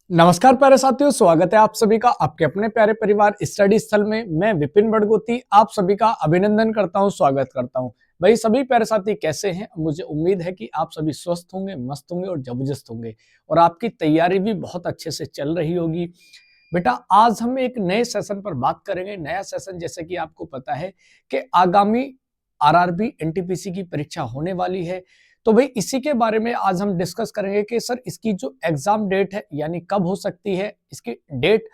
नमस्कार प्यारे साथियों, स्वागत है आप सभी का आपके अपने प्यारे परिवार स्टडी स्थल में। मैं विपिन बड़गोती आप सभी का अभिनंदन करता हूं, स्वागत करता हूं। भाई सभी प्यारे साथी कैसे हैं? मुझे उम्मीद है कि आप सभी स्वस्थ होंगे, मस्त होंगे और जबरदस्त होंगे और आपकी तैयारी भी बहुत अच्छे से चल रही होगी। बेटा आज हम एक नए सेशन पर बात करेंगे। नया सेशन जैसे कि आपको पता है कि आगामी आरआरबी एनटीपीसी की परीक्षा होने वाली है, तो भाई इसी के बारे में आज हम डिस्कस करेंगे कि सर इसकी जो एग्जाम डेट है यानी कब हो सकती है, इसकी डेट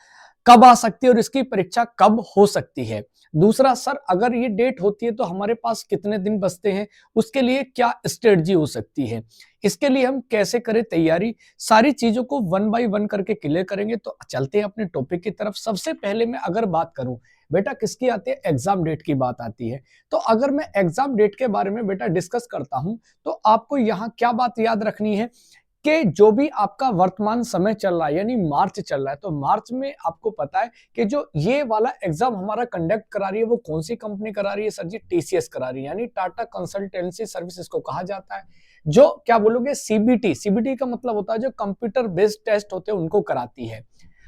कब आ सकती है और इसकी परीक्षा कब हो सकती है। दूसरा सर अगर ये डेट होती है तो हमारे पास कितने दिन बचते हैं, उसके लिए क्या स्ट्रेटजी हो सकती है, इसके लिए हम कैसे करें तैयारी, सारी चीजों को वन बाय वन करके क्लियर करेंगे। तो चलते हैं अपने टॉपिक की तरफ। सबसे पहले मैं अगर बात करूं बेटा किसकी आती है, एग्जाम डेट की बात आती है। तो अगर मैं एग्जाम डेट के बारे में बेटा डिस्कस करता हूं तो आपको यहां क्या बात याद रखनी है कि जो भी आपका वर्तमान समय चल रहा है यानी मार्च चल रहा है, तो मार्च में आपको पता है कि जो ये वाला एग्जाम हमारा कंडक्ट करा रही है वो कौन सी कंपनी करा रही है? सर जी टीसीएस करा रही है, यानी टाटा कंसल्टेंसी सर्विसेज को कहा जाता है। जो क्या बोलोगे सीबीटी, सीबीटी का मतलब होता है जो कंप्यूटर बेस्ड टेस्ट होते हैं उनको कराती है।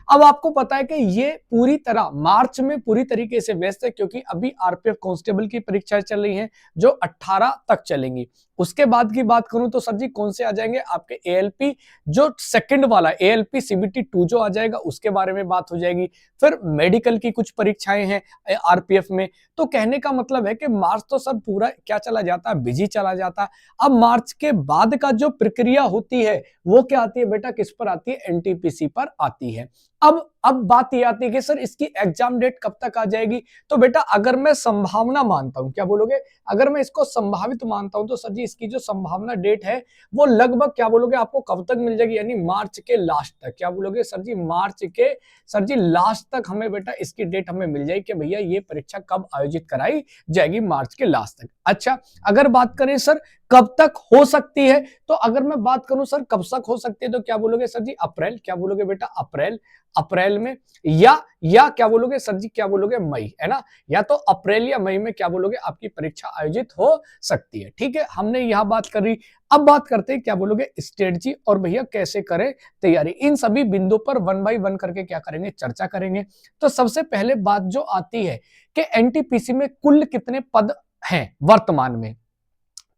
अब आपको पता है कि ये पूरी तरह मार्च में पूरी तरीके से व्यस्त है क्योंकि अभी आरपीएफ कांस्टेबल की परीक्षाएं चल रही हैं जो 18 तक चलेंगी। उसके बाद की बात करूं तो सर जी कौन से आ जाएंगे आपके एएलपी, जो सेकंड वाला एएलपी सीबीटी 2 जो आ जाएगा उसके बारे में बात हो जाएगी। फिर मेडिकल की कुछ परीक्षाएं हैं आरपीएफ में। तो कहने का मतलब है कि मार्च तो सर पूरा क्या चला जाता है, बिजी चला जाता है। अब मार्च के बाद का जो प्रक्रिया होती है वो क्या आती है बेटा, किस पर आती है? एनटीपीसी पर आती है। अब बात ये आती है कि सर इसकी एग्जाम डेट कब तक आ जाएगी। तो बेटा अगर मैं संभावना मानता हूं, क्या बोलोगे, अगर मैं इसको संभावित मानता हूं तो सर जी इसकी जो संभावना डेट है वो लगभग क्या बोलोगे आपको कब तक मिल जाएगी, यानी मार्च के लास्ट तक। क्या बोलोगे सर जी? मार्च के सर जी लास्ट तक हमें बेटा इसकी डेट हमें मिल जाएगी कि भैया ये परीक्षा कब आयोजित कराई जाएगी, मार्च के लास्ट तक। अच्छा अगर बात करें सर कब तक हो सकती है, तो अगर मैं बात करूं सर कब तक हो सकती है तो क्या बोलोगे सर जी? अप्रैल। क्या बोलोगे बेटा? अप्रैल। अप्रैल में या क्या बोलोगे सर जी? क्या बोलोगे? मई, है ना? या तो अप्रैल या मई में क्या बोलोगे आपकी परीक्षा आयोजित हो सकती है। ठीक है, हमने यहां बात करी। अब बात करते हैं क्या बोलोगे स्ट्रेटजी और भैया कैसे करें तैयारी। इन सभी बिंदु पर वन बाय वन करके क्या करेंगे, चर्चा करेंगे। तो सबसे पहले बात जो आती है कि एनटीपीसी में कुल कितने पद हैं वर्तमान में।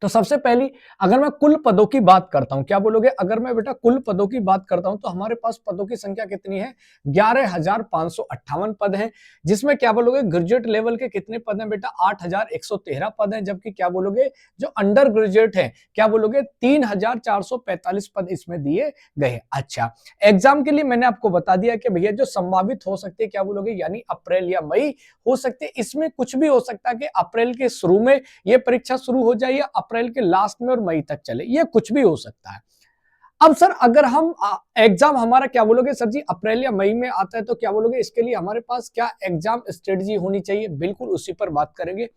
तो सबसे पहली अगर मैं कुल पदों की बात करता हूं, क्या बोलोगे? अगर मैं बेटा कुल पदों की बात करता हूं तो हमारे पास पदों की संख्या कितनी है? 11,558 पद हैं। जिसमें क्या बोलोगे ग्रेजुएट लेवल के कितने पद हैं बेटा? 8,113 पद हैं। जबकि क्या बोलोगे जो अंडर ग्रेजुएट है, क्या बोलोगे 3,445 पद इसमें दिए गए। अच्छा एग्जाम के लिए मैंने आपको बता दिया कि भैया जो संभावित हो सकते हैं क्या बोलोगे, यानी अप्रैल या मई हो सकते। इसमें कुछ भी हो सकता है कि अप्रैल के शुरू में ये परीक्षा शुरू हो जाए या अप्रैल के लास्ट में और मई तक चले, ये कुछ भी हो सकता है। अब सर अगर हम एग्जाम हमारा क्या बोलोगे सर जी अप्रैल या मई में आता है तो क्या बोलोगे इसके लिए हमारे पास क्या एग्जाम स्ट्रेटजी होनी चाहिए, बिल्कुल उसी पर बात करेंगे।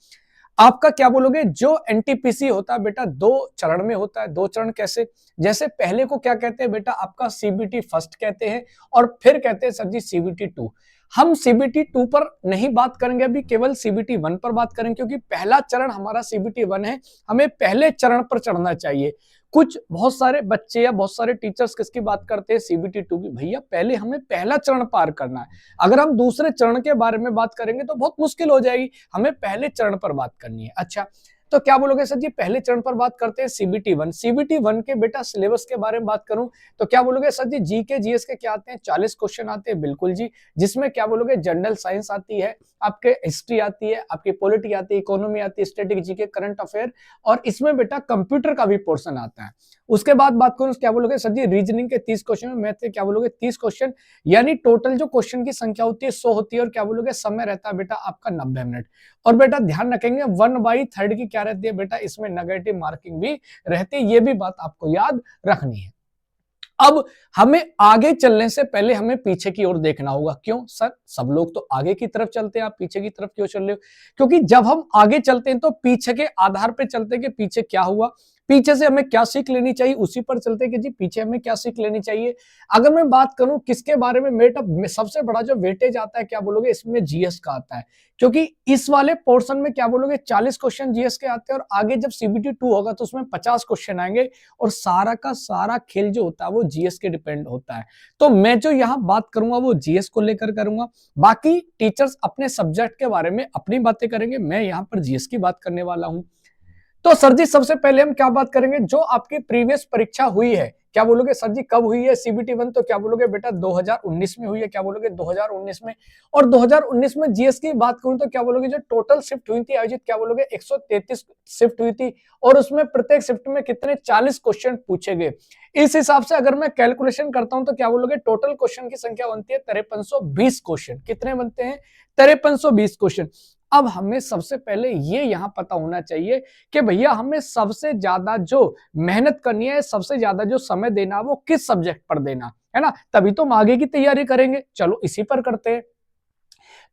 आपका क्या बोलोगे जो एनटीपीसी होता है बेटा दो चरण में होता है। दो चरण कैसे? जैसे पहले को क्या कहते हैं बेटा आपका सीबीटी फर्स्ट कहते हैं और फिर कहते हैं सर जी सीबीटी 2। हम सीबीटी 2 पर नहीं बात करेंगे, अभी केवल सीबीटी 1 पर बात करेंगे क्योंकि पहला चरण हमारा सीबीटी 1 है। हमें पहले चरण पर चढ़ना चाहिए। कुछ बहुत सारे बच्चे या बहुत सारे टीचर्स किसकी बात करते हैं? सीबीटी 2 की। भैया पहले हमें पहला चरण पार करना है। अगर हम दूसरे चरण के बारे में बात करेंगे तो बहुत मुश्किल हो जाएगी, हमें पहले चरण पर बात करनी है। अच्छा तो क्या बोलोगे सर जी पहले चरण पर बात करते हैं सीबीटी 1। सीबीटी 1 के बेटा सिलेबस के बारे में बात करूं तो क्या बोलोगे सर जी जी के जीएस के क्या आते हैं? 40 क्वेश्चन आते हैं, बिल्कुल जी। जिसमें क्या बोलोगे जनरल साइंस आती है, आपके हिस्ट्री आती है, आपकी पॉलिटी आती है, इकोनॉमी आती है, स्टैटिक जीके, करंट अफेयर और इसमें बेटा कंप्यूटर का भी पोर्शन आता है। उसके बाद बात करूं क्या बोलोगे सर जी रीजनिंग के 30 क्वेश्चन, मैथ के क्या बोलोगे 30 क्वेश्चन, यानी टोटल जो क्वेश्चन की संख्या होती है 100 होती है और क्या बोलोगे समय रहता है बेटा आपका 90 मिनट। और बेटा ध्यान रखेंगे 1/3 की क्या रहती है बेटा, इसमें नेगेटिव मार्किंग भी रहती है, ये भी बात आपको याद रखनी है। अब हमें आगे चलने से पहले हमें पीछे की ओर देखना होगा। क्यों सर? सब लोग तो आगे की तरफ चलते हैं, आप पीछे की तरफ क्यों चल रहे हो? क्योंकि जब हम आगे चलते हैं तो पीछे के आधार पे चलते हैं कि पीछे क्या हुआ। पीछे से हमें क्या सीख लेनी चाहिए, उसी पर चलते कि जी पीछे हमें क्या सीख लेनी चाहिए। अगर मैं बात करूं किसके बारे में, सबसे बड़ा जो वेटेज आता है क्या बोलोगे, इसमें जीएस का आता है, क्योंकि इस वाले पोर्शन में क्या बोलोगे 40 क्वेश्चन जीएस के आते हैं, और आगे जब सीबीटी 2 होगा तो उसमें 50 क्वेश्चन आएंगे, और सारा का सारा खेल जो होता है वो जीएस के डिपेंड होता है। तो मैं जो यहाँ बात करूंगा वो जीएस को लेकर करूंगा, बाकी टीचर्स अपने सब्जेक्ट के बारे में अपनी बातें करेंगे, मैं यहाँ पर जीएस की बात करने वाला हूँ। तो सर जी सबसे पहले हम क्या बात करेंगे, जो आपकी प्रीवियस परीक्षा हुई है, क्या बोलोगे सर जी कब हुई है सीबीटी 1, तो क्या बोलोगे बेटा 2019 में हुई है, क्या बोलोगे 2019 में। और 2019 में जीएस की बात करूं तो क्या बोलोगे, जो टोटल शिफ्ट हुई थी आयोजित, क्या बोलोगे 133 शिफ्ट हुई थी, और उसमें प्रत्येक शिफ्ट में कितने 40 क्वेश्चन पूछे गए। इस हिसाब से अगर मैं कैलकुलेशन करता हूं तो क्या बोलोगे टोटल क्वेश्चन की संख्या बनती है 5320 क्वेश्चन। कितने बनते हैं, 5320 क्वेश्चन। अब हमें सबसे पहले ये यहां पता होना चाहिए कि भैया हमें सबसे ज्यादा जो मेहनत करनी है, सबसे ज्यादा जो समय देना वो किस सब्जेक्ट पर देना है ना, तभी तो हम आगे की तैयारी करेंगे। चलो इसी पर करते हैं।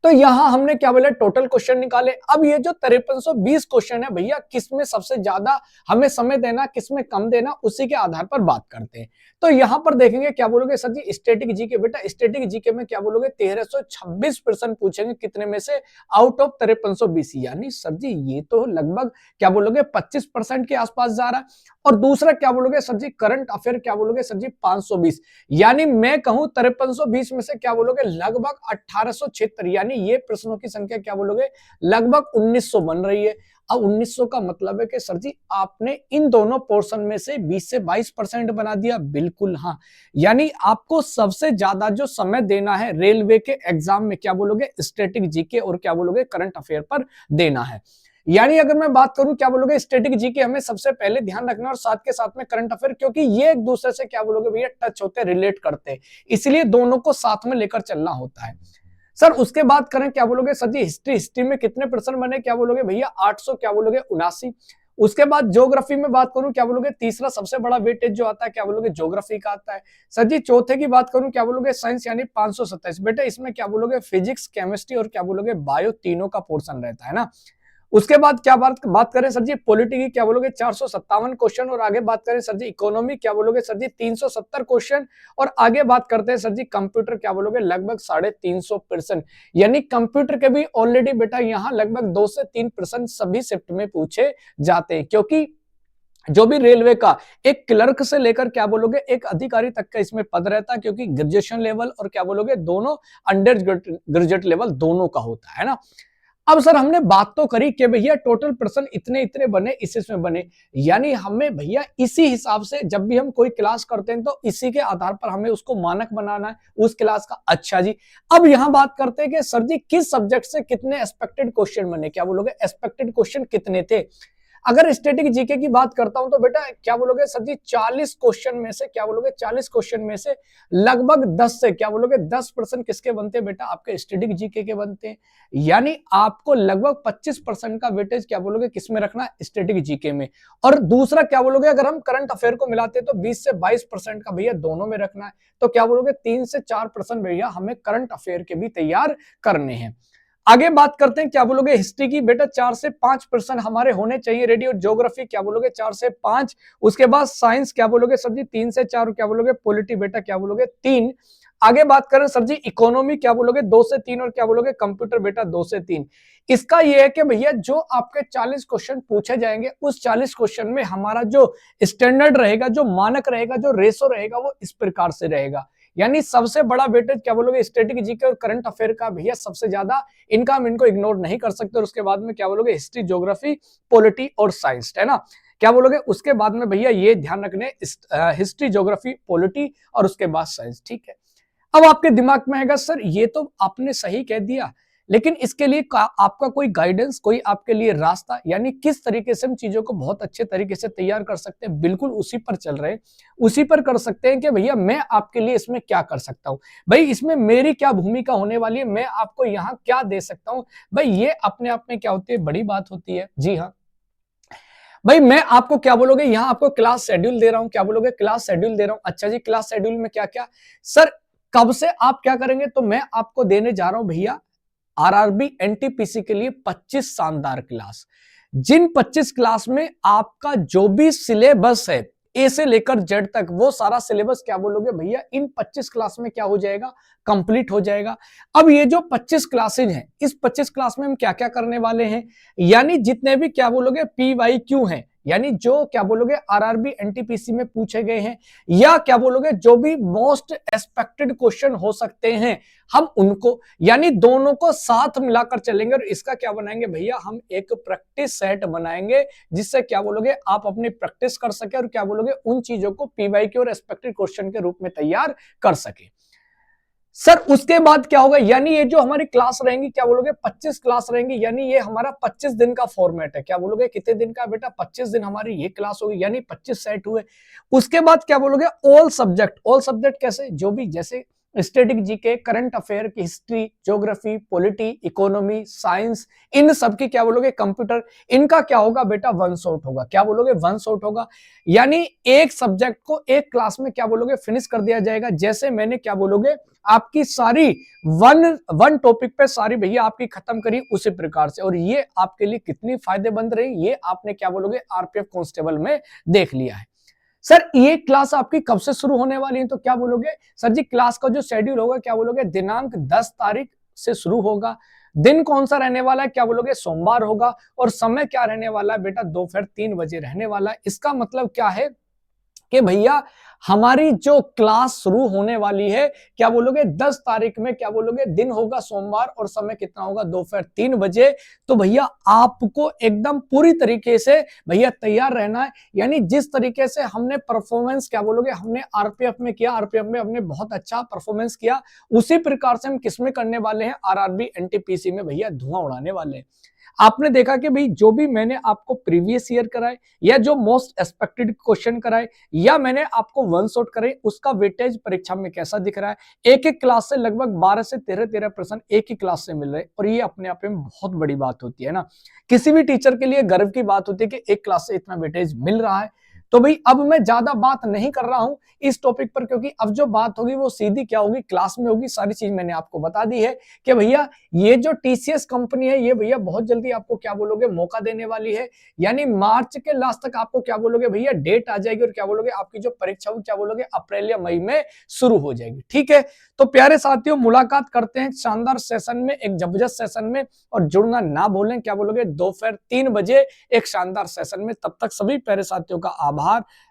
तो यहां हमने क्या बोला, टोटल क्वेश्चन निकाले। अब ये जो 5320 क्वेश्चन है भैया, किसमें सबसे ज्यादा हमें समय देना, किसमें कम देना, उसी के आधार पर बात करते हैं। तो यहां पर देखेंगे क्या बोलोगे सर जी स्टैटिक जीके, बेटा स्टैटिक जीके में क्या बोलोगे 1326 प्रश्न पूछेंगे, कितने में से, आउट ऑफ 5320, यानी सर जी ये तो लगभग क्या बोलोगे 25% के आसपास जा रहा है। और दूसरा क्या बोलोगे सर जी करंट अफेयर, क्या बोलोगे सर जी 520, यानी मैं कहूं 5320 में से क्या बोलोगे लगभग 1876, यानी ये प्रश्नों की संख्या क्या बोलोगे लगभग 1900 बन रही है। अब 1900 का मतलब है कि सर जी आपने इन दोनों पोर्शन में से 20 से 22% बना दिया, बिल्कुल हाँ। यानी आपको सबसे ज्यादा जो समय देना है रेलवे के एग्जाम में, क्या बोलोगे स्टैटिक जीके और क्या बोलोगे करंट अफेयर पर देना है। यानी अगर मैं बात करूं क्या बोलोगे स्टैटिक जीके हमें सबसे पहले ध्यान रखना, और साथ के साथ में करंट अफेयर, क्योंकि ये एक दूसरे से क्या बोलोगे भैया टच होते हैं, रिलेट करते हैं, इसलिए दोनों को साथ में लेकर चलना होता है। सर उसके बाद करें क्या बोलोगे सर जी हिस्ट्री, हिस्ट्री में कितने प्रश्न बने, क्या बोलोगे भैया 800 क्या बोलोगे 79। उसके बाद ज्योग्राफी में बात करूं क्या बोलोगे, तीसरा सबसे बड़ा वेटेज जो आता है क्या बोलोगे ज्योग्राफी का आता है। सर जी चौथे की बात करूं क्या बोलोगे साइंस, यानी 527। बेटा इसमें क्या बोलोगे फिजिक्स, केमिस्ट्री और क्या बोलोगे बायो तीनों का पोर्शन रहता है ना। उसके बाद क्या बात करें सर जी पॉलिटी की, क्या बोलोगे 457 क्वेश्चन, और आगे बात करें सर जी इकोनॉमी, क्या बोलोगे सर जी 370 क्वेश्चन, और आगे बात करते हैं सर जी कंप्यूटर, क्या बोलोगे लगभग 350 प्रश्न। यानी कंप्यूटर के भी ऑलरेडी बेटा यहाँ लगभग 2 से 3 प्रश्न सभी शिफ्ट में पूछे जाते हैं, क्योंकि जो भी रेलवे का एक क्लर्क से लेकर क्या बोलोगे एक अधिकारी तक का इसमें पद रहता है, क्योंकि ग्रेजुएशन लेवल और क्या बोलोगे दोनों अंडर ग्रेजुएट लेवल दोनों का होता है ना। अब सर हमने बात तो करी कि भैया टोटल प्रश्न इतने इतने बने, इसमें बने, यानी हमें भैया इसी हिसाब से जब भी हम कोई क्लास करते हैं तो इसी के आधार पर हमें उसको मानक बनाना है उस क्लास का। अच्छा जी अब यहां बात करते हैं कि सर जी किस सब्जेक्ट से कितने एक्सपेक्टेड क्वेश्चन बने, क्या बोलोगे एक्सपेक्टेड क्वेश्चन कितने थे। अगर स्टैटिक जीके की बात करता हूं तो बेटा क्या बोलोगे सर जी 40 क्वेश्चन में से, क्या बोलोगे 40 क्वेश्चन में से लगभग 10 से क्या बोलोगे 10% किसके बनते हैं बेटा आपके स्टैटिक जीके के बनते हैं। यानी आपको लगभग 25% का वेटेज क्या बोलोगे किसमें रखना है स्टैटिक जीके में। और दूसरा क्या बोलोगे अगर हम करंट अफेयर को मिलाते हैं तो 20 से 22% का भैया दोनों में रखना है। तो क्या बोलोगे 3 से 4% भैया हमें करंट अफेयर के भी तैयार करने हैं। आगे बात करते हैं क्या बोलोगे हिस्ट्री की, बेटा 4 से 5% हमारे होने चाहिए रेडी, और ज्योग्राफी क्या बोलोगे 4 से 5। उसके बाद साइंस क्या बोलोगे सर जी 3 से 4, क्या बोलोगे पॉलिटी बेटा क्या बोलोगे 3। आगे बात करें सर जी इकोनॉमी क्या बोलोगे 2 से 3, और क्या बोलोगे कंप्यूटर बेटा 2 से 3। इसका यह है कि भैया जो आपके 40 क्वेश्चन पूछे जाएंगे उस 40 क्वेश्चन में हमारा जो स्टैंडर्ड रहेगा, जो मानक रहेगा, जो रेशो रहेगा वो इस प्रकार से रहेगा। यानी सबसे बड़ा वेटेज क्या बोलोगे स्टैटिक जीके और करंट अफेयर का भैया सबसे ज्यादा, इनका हम इनको इग्नोर नहीं कर सकते। और उसके बाद में क्या बोलोगे हिस्ट्री, ज्योग्राफी, पॉलिटी और साइंस, है ना। क्या बोलोगे उसके बाद में भैया ये ध्यान रखने हिस्ट्री, ज्योग्राफी, पॉलिटी और उसके बाद साइंस, ठीक है। अब आपके दिमाग में आएगा सर ये तो आपने सही कह दिया, लेकिन इसके लिए आपका कोई गाइडेंस, कोई आपके लिए रास्ता, यानी किस तरीके से हम चीजों को बहुत अच्छे तरीके से तैयार कर सकते हैं, बिल्कुल उसी पर चल रहे हैं, उसी पर कर सकते हैं कि भैया मैं आपके लिए इसमें क्या कर सकता हूं, भाई इसमें मेरी क्या भूमिका होने वाली है, मैं आपको यहाँ क्या दे सकता हूं। भाई ये अपने आप में क्या होती है, बड़ी बात होती है। जी हाँ भाई मैं आपको क्या बोलोगे यहाँ आपको क्लास शेड्यूल दे रहा हूँ, क्या बोलोगे क्लास शेड्यूल दे रहा हूँ। अच्छा जी क्लास शेड्यूल में क्या क्या, सर कब से आप क्या करेंगे, तो मैं आपको देने जा रहा हूं भैया आरआरबी एनटीपीसी के लिए 25 शानदार क्लास। जिन 25 क्लास में आपका जो भी सिलेबस है ए से लेकर जेड तक, वो सारा सिलेबस क्या बोलोगे भैया इन 25 क्लास में क्या हो जाएगा, कंप्लीट हो जाएगा। अब ये जो 25 क्लासेज हैं, इस 25 क्लास में हम क्या क्या करने वाले हैं, यानी जितने भी क्या बोलोगे PYQ हैं, यानी जो क्या बोलोगे आरआरबी एनटीपीसी में पूछे गए हैं, या क्या बोलोगे जो भी मोस्ट एक्सपेक्टेड क्वेश्चन हो सकते हैं, हम उनको यानी दोनों को साथ मिलाकर चलेंगे और इसका क्या बनाएंगे भैया, हम एक प्रैक्टिस सेट बनाएंगे, जिससे क्या बोलोगे आप अपनी प्रैक्टिस कर सके और क्या बोलोगे उन चीजों को पीवाईक्यू और एक्सपेक्टेड क्वेश्चन के रूप में तैयार कर सके। सर उसके बाद क्या होगा, यानी ये जो हमारी क्लास रहेंगी क्या बोलोगे 25 क्लास रहेंगी, यानी ये हमारा 25 दिन का फॉर्मेट है। क्या बोलोगे कितने दिन का बेटा, 25 दिन हमारी ये क्लास होगी, यानी 25 सेट हुए। उसके बाद क्या बोलोगे ऑल सब्जेक्ट कैसे, जो भी जैसे स्टैटिक जीके, करंट अफेयर की history, geography, polity, economy, science, इन सब की क्या बोलोगे कंप्यूटर, इनका क्या होगा बेटा वन शॉट होगा। क्या बोलोगे वन शॉट होगा, यानी एक सब्जेक्ट को एक क्लास में क्या बोलोगे फिनिश कर दिया जाएगा। जैसे मैंने क्या बोलोगे आपकी सारी वन टॉपिक पे सारी भैया आपकी खत्म करी उसी प्रकार से, और ये आपके लिए कितनी फायदेमंद रही ये आपने क्या बोलोगे आरपीएफ कांस्टेबल में देख लिया है। सर ये क्लास आपकी कब से शुरू होने वाली है, तो क्या बोलोगे सर जी क्लास का जो शेड्यूल होगा क्या बोलोगे दिनांक 10 तारीख से शुरू होगा। दिन कौन सा रहने वाला है, क्या बोलोगे सोमवार होगा, और समय क्या रहने वाला है बेटा दोपहर 3 बजे रहने वाला है। इसका मतलब क्या है कि भैया हमारी जो क्लास शुरू होने वाली है क्या बोलोगे 10 तारीख में, क्या बोलोगे दिन होगा सोमवार और समय कितना होगा दोपहर 3 बजे। तो भैया आपको एकदम पूरी तरीके से भैया तैयार रहना है, यानी जिस तरीके से हमने परफॉर्मेंस क्या बोलोगे हमने आरपीएफ में किया, आरपीएफ में हमने बहुत अच्छा परफॉर्मेंस किया, उसी प्रकार से हम किसमें करने वाले हैं आरआरबी एनटीपीसी में भैया धुआं उड़ाने वाले हैं। आपने देखा कि भाई जो भी मैंने आपको प्रीवियस ईयर कराए या जो मोस्ट एक्सपेक्टेड क्वेश्चन कराए या मैंने आपको वन शॉट कराई, उसका वेटेज परीक्षा में कैसा दिख रहा है। एक एक क्लास से लगभग 12 से 13% एक ही क्लास से मिल रहे, और ये अपने आप में बहुत बड़ी बात होती है ना, किसी भी टीचर के लिए गर्व की बात होती है कि एक क्लास से इतना वेटेज मिल रहा है। तो भाई अब मैं ज्यादा बात नहीं कर रहा हूं इस टॉपिक पर, क्योंकि अब जो बात होगी वो सीधी क्या होगी क्लास में होगी। सारी चीज मैंने आपको बता दी है कि भैया ये जो टीसीएस कंपनी है ये भैया बहुत जल्दी आपको क्या बोलोगे मौका देने वाली है, यानी मार्च के लास्ट तक आपको क्या बोलोगे भैया डेट आ जाएगी, और क्या बोलोगे आपकी जो परीक्षा होगी क्या बोलोगे अप्रैल या मई में शुरू हो जाएगी। ठीक है, तो प्यारे साथियों मुलाकात करते हैं शानदार सेशन में, एक जबरदस्त सेशन में, और जुड़ना ना भूलें क्या बोलोगे दोपहर 3 बजे एक शानदार सेशन में। तब तक सभी प्यारे साथियों का आभार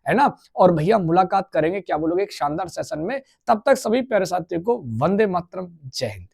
है ना, और भैया मुलाकात करेंगे क्या बोलोगे एक शानदार सेशन में। तब तक सभी प्यारे साथियों को वंदे मातरम, जय हिंद।